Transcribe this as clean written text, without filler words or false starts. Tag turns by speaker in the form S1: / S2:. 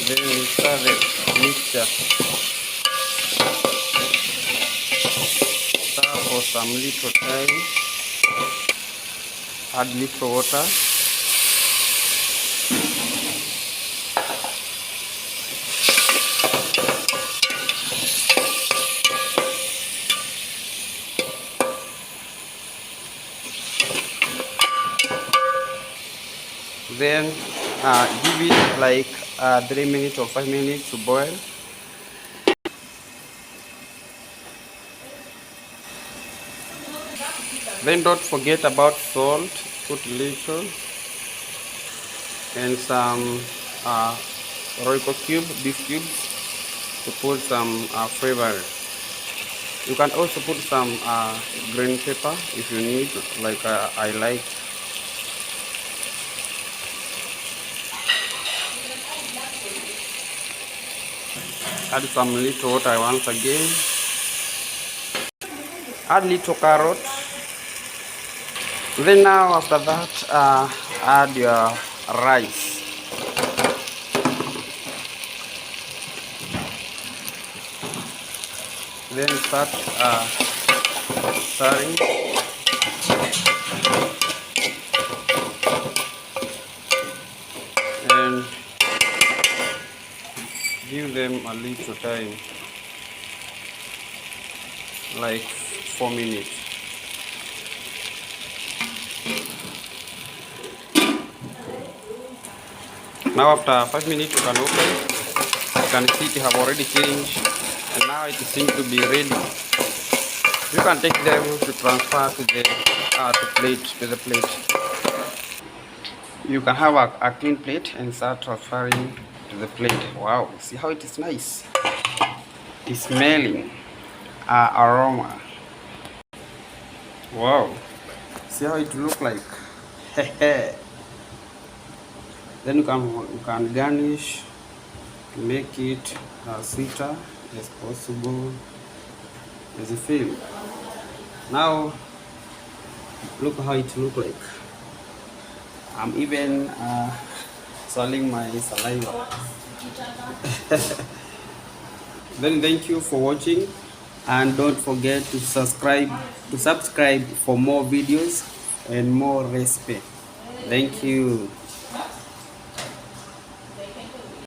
S1: Then we stir the mixture. Stir for some little time. Add little water. Then give it like 3 minutes or 5 minutes to boil. Then don't forget about salt. Put little and some Royco cube, beef cubes, to put some flavor. You can also put some green pepper if you need, like I like. Add some little water once again. Add little carrot. Then now after that, add your rice. Then start stirring. And give them a little time, like 4 minutes. Now after 5 minutes you can open. You can see it have already changed, and now it seems to be ready. You can take them to transfer to the plate. You can have a clean plate and start transferring to the plate. Wow, see how it is nice. It's smelling aroma. Wow, see how it look like. Then you can garnish to make it as sweeter as possible as you feel. Now look how it look like. I'm even swallowing my saliva. Then thank you for watching, and don't forget to subscribe for more videos and more recipe. Thank you.